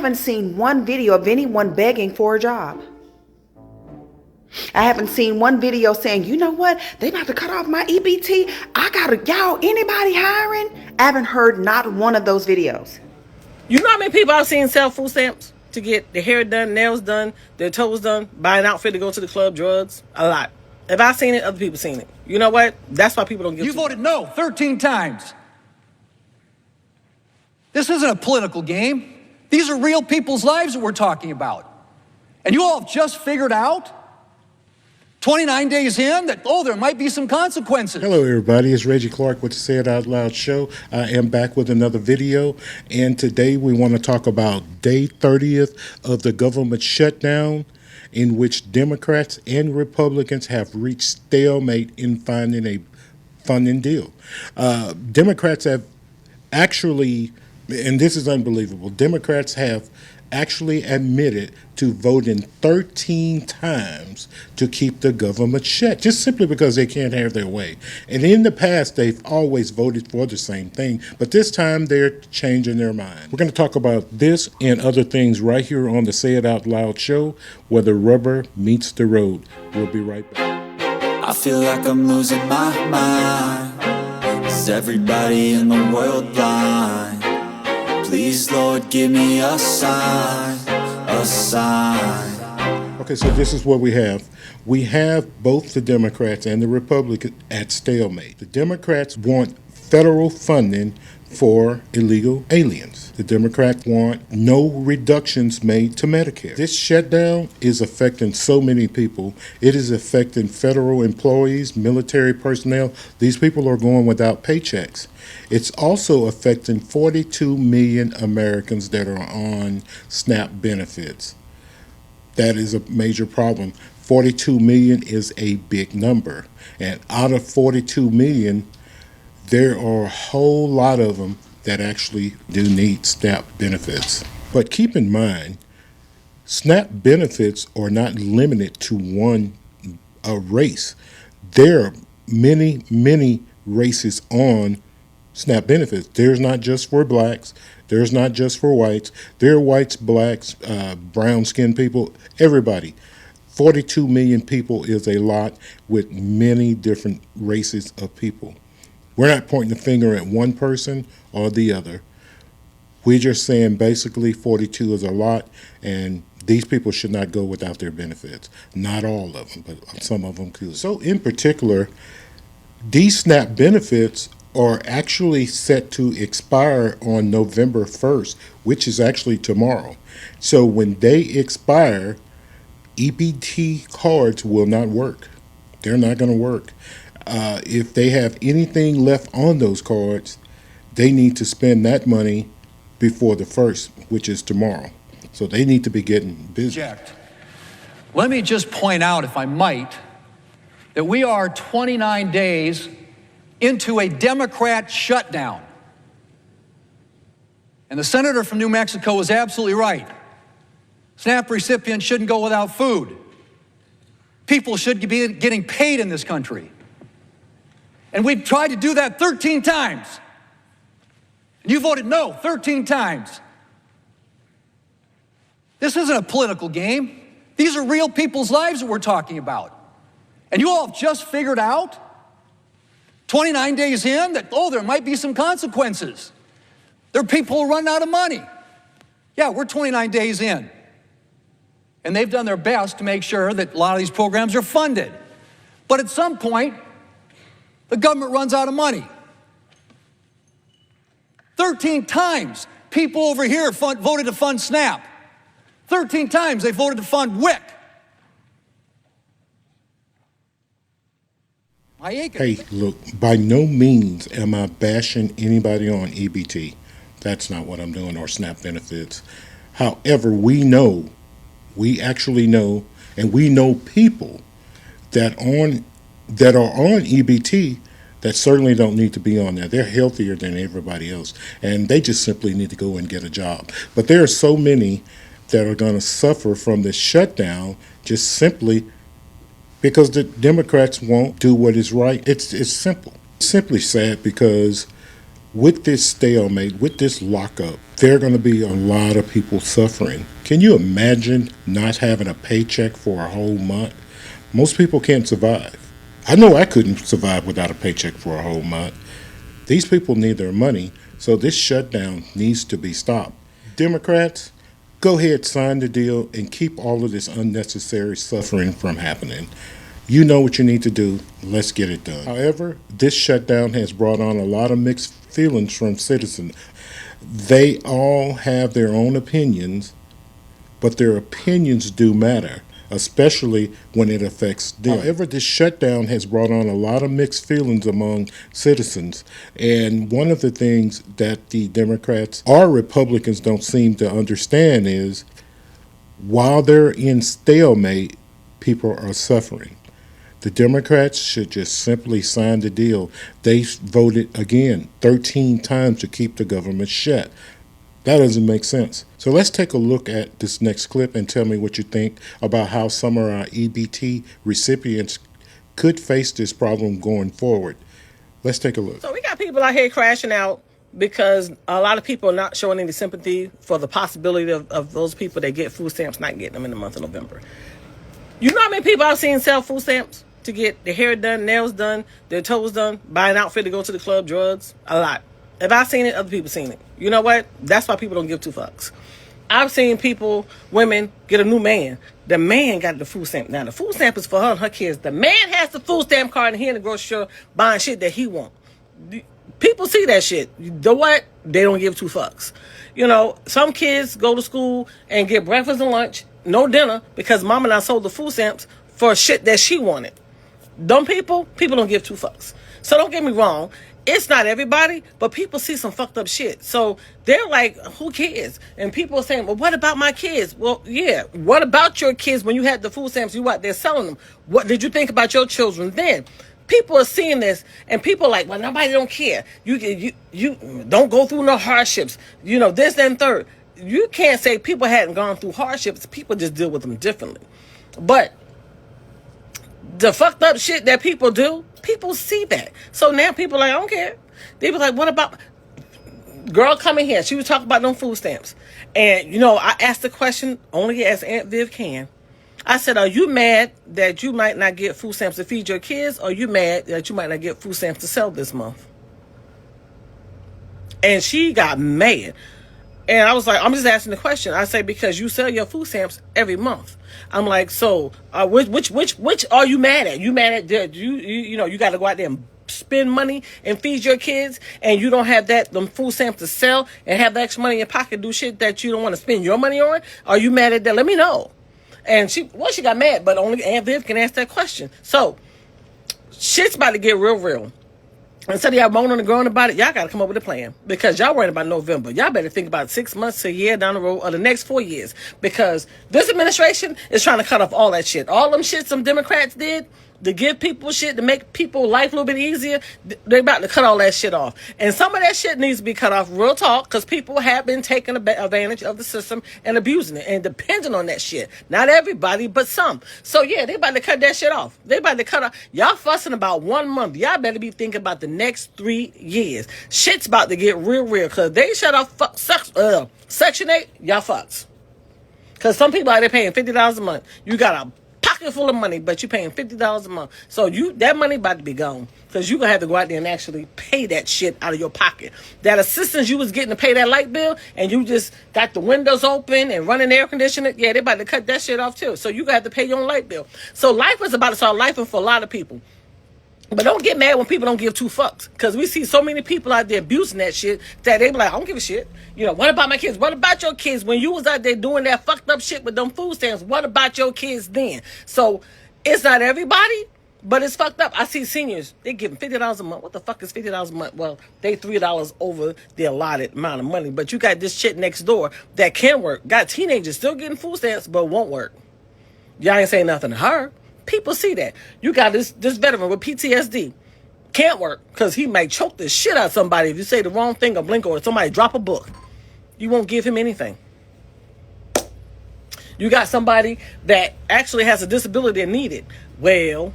haven't seen one video of anyone begging for a job. I haven't seen one video saying, you know what, they about to cut off my EBT. Y'all, anybody hiring? I haven't heard not one of those videos. You know how many people I've seen sell food stamps to get their hair done, nails done, their toes done, buy an outfit to go to the club, drugs? A lot. If I've seen it, other people seen it. You know what? That's why people don't get You voted no 13 times. This isn't a political game. These are real people's lives that we're talking about. And you all have just figured out 29 days in that, there might be some consequences. Hello, everybody. It's Reggie Clark with the Say It Out Loud show. I am back with another video, and today we want to talk about day 30th of the government shutdown, in which Democrats and Republicans have reached stalemate in finding a funding deal. Democrats have actually, and this is unbelievable, Democrats have actually admitted to voting 13 times to keep the government shut, just simply because they can't have their way. And in the past, they've always voted for the same thing, but this time they're changing their mind. We're going to talk about this and other things right here on the Say It Out Loud show, where the rubber meets the road. We'll be right back. I feel like I'm losing my mind. Is everybody in the world blind? Please, Lord, give me a sign, a sign. Okay, so this is what we have. We have both the Democrats and the Republicans at stalemate. The Democrats want federal funding for illegal aliens. The Democrats want no reductions made to Medicare. This shutdown is affecting so many people. It is affecting federal employees, military personnel. These people are going without paychecks. It's also affecting 42 million Americans that are on SNAP benefits. That is a major problem. 42 million is a big number. And out of 42 million, there are a whole lot of them that actually do need SNAP benefits. But keep in mind, SNAP benefits are not limited to a race. There are many, many races on SNAP benefits. There's not just for blacks. There's not just for whites. There are whites, blacks, brown-skinned people, everybody. 42 million people is a lot with many different races of people. We're not pointing the finger at one person or the other. We're just saying basically 42 is a lot, and these people should not go without their benefits. Not all of them, but some of them could. So in particular, these SNAP benefits are actually set to expire on November 1st, which is actually tomorrow. So when they expire, EBT cards will not work. They're not going to work. If they have anything left on those cards, they need to spend that money before the 1st, which is tomorrow. So they need to be getting busy. Let me just point out, if I might, that we are 29 days into a Democrat shutdown. And the senator from New Mexico was absolutely right. SNAP recipients shouldn't go without food. People should be getting paid in this country. And we've tried to do that 13 times. And you voted no 13 times. This isn't a political game. These are real people's lives that we're talking about. And you all have just figured out 29 days in that, there might be some consequences. There are people who run out of money. Yeah, we're 29 days in. And they've done their best to make sure that a lot of these programs are funded. But at some point, the government runs out of money. 13 times people over here voted to fund SNAP. 13 times they voted to fund WIC. Hey, look, by no means am I bashing anybody on EBT. That's not what I'm doing, or SNAP benefits. However, we actually know, and we know people that are on EBT that certainly don't need to be on there. They're healthier than everybody else, and they just simply need to go and get a job. But there are so many that are going to suffer from this shutdown just simply because the Democrats won't do what is right. It's simple. It's simply sad because With this stalemate, with this lockup, there are going to be a lot of people suffering. Can you imagine not having a paycheck for a whole month? Most people can't survive. I know I couldn't survive without a paycheck for a whole month. These people need their money, so this shutdown needs to be stopped. Democrats, go ahead, sign the deal, and keep all of this unnecessary suffering from happening. You know what you need to do. Let's get it done. However, this shutdown has brought on a lot of mixed feelings from citizens. They all have their own opinions, but their opinions do matter, especially when it affects them. However, this shutdown has brought on a lot of mixed feelings among citizens. And one of the things that the Democrats or Republicans don't seem to understand is while they're in stalemate, people are suffering. The Democrats should just simply sign the deal. They voted, again, 13 times to keep the government shut. That doesn't make sense. So let's take a look at this next clip and tell me what you think about how some of our EBT recipients could face this problem going forward. Let's take a look. So we got people out here crashing out because a lot of people are not showing any sympathy for the possibility of those people that get food stamps not getting them in the month of November. You know how many people I've seen sell food stamps to get their hair done, nails done, their toes done, buy an outfit to go to the club, drugs? A lot. If I've seen it, other people seen it. You know what? That's why people don't give two fucks. I've seen people, women, get a new man. The man got the food stamp. Now, the food stamp is for her and her kids. The man has the food stamp card and he in the grocery store buying shit that he want. People see that shit. You know what? They don't give two fucks. You know, some kids go to school and get breakfast and lunch, no dinner, because mama and I sold the food stamps for shit that she wanted. Dumb people don't give two fucks. So don't get me wrong. It's not everybody, but people see some fucked up shit. So they're like, who cares? And people are saying, well, what about my kids? Well, yeah, what about your kids when you had the food stamps? You out there selling them. What did you think about your children then? People are seeing this, and people are like, well, nobody don't care. You don't go through no hardships. You know, this, that, and third. You can't say people hadn't gone through hardships. People just deal with them differently. But the fucked up shit that people do, people see that. So now people are like, I don't care. They be like, what about girl coming here? She was talking about them food stamps. And, you know, I asked the question only as Aunt Viv can. I said, are you mad that you might not get food stamps to feed your kids? Or are you mad that you might not get food stamps to sell this month? And she got mad. And I was like, I'm just asking the question. I say, because you sell your food stamps every month. I'm like, so which are you mad at? You mad at that you know, you got to go out there and spend money and feed your kids, and you don't have them food stamps to sell and have the extra money in your pocket, do shit that you don't want to spend your money on? Are you mad at that? Let me know. And she got mad, but only Aunt Viv can ask that question. So shit's about to get real. Instead of y'all moaning and groaning about it, y'all got to come up with a plan, because y'all worrying about November. Y'all better think about 6 months to a year down the road, or the next 4 years, because this administration is trying to cut off all that shit. All them shit some Democrats did to give people shit, to make people life a little bit easier, they're about to cut all that shit off. And some of that shit needs to be cut off, real talk, because people have been taking advantage of the system and abusing it and depending on that shit. Not everybody, but some. So yeah, they about to cut that shit off. They about to cut off. Y'all fussing about 1 month. Y'all better be thinking about the next 3 years. Shit's about to get real, because they shut off Section 8, y'all fucks. Because some people out there paying $50 a month. You got a pocket full of money, but you're paying $50 a month. So that money about to be gone, because you're going to have to go out there and actually pay that shit out of your pocket. That assistance you was getting to pay that light bill, and you just got the windows open and running air conditioning, yeah, they about to cut that shit off too. So you going to have to pay your own light bill. So life is about to start lifing for a lot of people. But don't get mad when people don't give two fucks, because we see so many people out there abusing that shit that they be like, I don't give a shit. You know, what about my kids? What about your kids? When you was out there doing that fucked up shit with them food stamps, what about your kids then? So it's not everybody, but it's fucked up. I see seniors, they give them $50 a month. What the fuck is $50 a month? Well, they $3 over the allotted amount of money. But you got this shit next door that can work. Got teenagers still getting food stamps, but won't work. Y'all ain't saying nothing to her. People see that. You got this veteran with PTSD. Can't work because he might choke the shit out of somebody if you say the wrong thing or blink, or somebody drop a book. You won't give him anything. You got somebody that actually has a disability and need it. Well,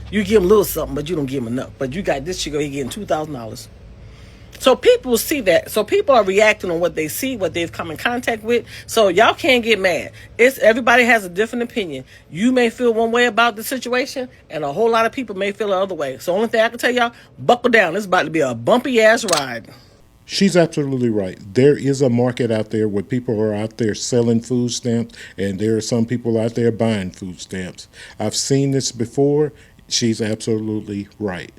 you give him a little something, but you don't give him enough. But you got this chico, he getting $2,000. So people see that. So people are reacting on what they see, what they've come in contact with. So y'all can't get mad. It's everybody has a different opinion. You may feel one way about the situation, and a whole lot of people may feel the other way. So only thing I can tell y'all, buckle down. It's about to be a bumpy ass ride. She's absolutely right. There is a market out there where people are out there selling food stamps, and there are some people out there buying food stamps. I've seen this before. She's absolutely right.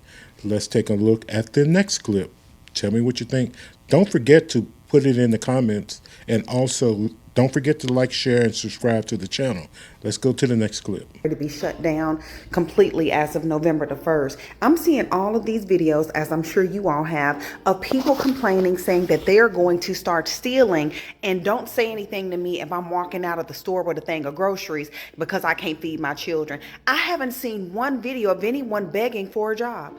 Let's take a look at the next clip. Tell me what you think. Don't forget to put it in the comments, and also don't forget to like, share, and subscribe to the channel. Let's go to the next clip. To be shut down completely as of November the 1st. I'm seeing all of these videos, as I'm sure you all have, of people complaining, saying that they're going to start stealing, and don't say anything to me if I'm walking out of the store with a thing of groceries because I can't feed my children. I haven't seen one video of anyone begging for a job.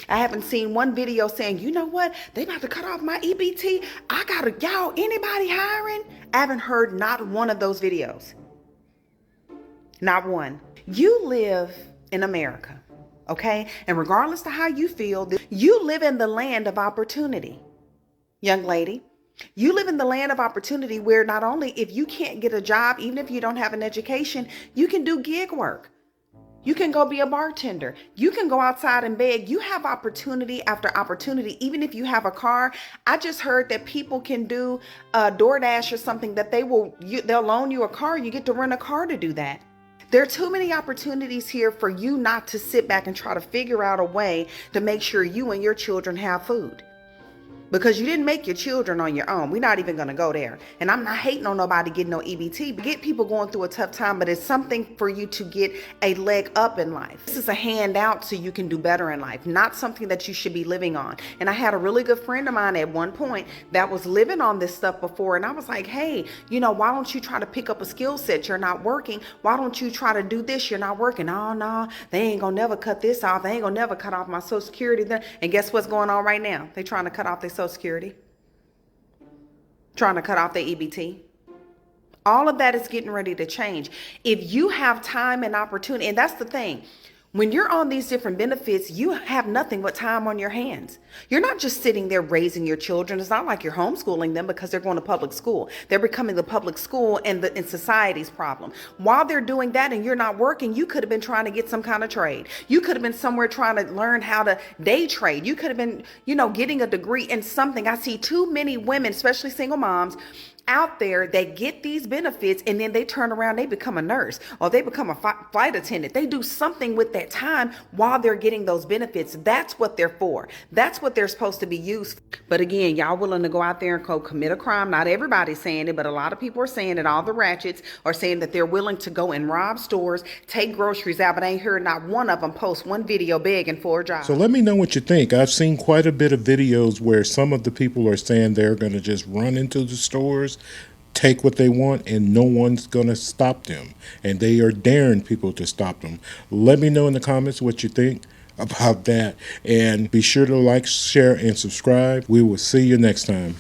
I haven't seen one video saying, you know what, they about to cut off my EBT. Y'all, anybody hiring? I haven't heard not one of those videos. Not one. You live in America, okay? And regardless of how you feel, you live in the land of opportunity. Young lady, you live in the land of opportunity where not only if you can't get a job, even if you don't have an education, you can do gig work. You can go be a bartender. You can go outside and beg. You have opportunity after opportunity, even if you have a car. I just heard that people can do DoorDash or something that they'll loan you a car. You get to rent a car to do that. There are too many opportunities here for you not to sit back and try to figure out a way to make sure you and your children have food. Because you didn't make your children on your own. We're not even going to go there. And I'm not hating on nobody getting no EBT. Get people going through a tough time, but it's something for you to get a leg up in life. This is a handout so you can do better in life, not something that you should be living on. And I had a really good friend of mine at one point that was living on this stuff before. And I was like, hey, why don't you try to pick up a skill set? You're not working. Why don't you try to do this? You're not working. Oh, no, they ain't going to never cut this off. They ain't going to never cut off my Social Security. And guess what's going on right now? They're trying to cut off their Social Security, trying to cut off their EBT. All of that is getting ready to change. If you have time and opportunity, and that's the thing, when you're on these different benefits, you have nothing but time on your hands. You're not just sitting there raising your children. It's not like you're homeschooling them because they're going to public school. They're becoming the public school and society's problem. While they're doing that and you're not working, you could have been trying to get some kind of trade. You could have been somewhere trying to learn how to day trade. You could have been, getting a degree in something. I see too many women, especially single moms, out there that get these benefits, and then they turn around, they become a nurse or they become a flight attendant. They do something with that time while they're getting those benefits. That's what they're for. That's what they're supposed to be used for. But again, y'all willing to go out there and go commit a crime. Not everybody's saying it, but a lot of people are saying it. All the ratchets are saying that they're willing to go and rob stores, take groceries out, but I ain't heard not one of them post one video begging for a job. So let me know what you think. I've seen quite a bit of videos where some of the people are saying they're going to just run into the stores, take what they want, and no one's going to stop them. And they are daring people to stop them. Let me know in the comments what you think about that. And be sure to like, share, and subscribe. We will see you next time.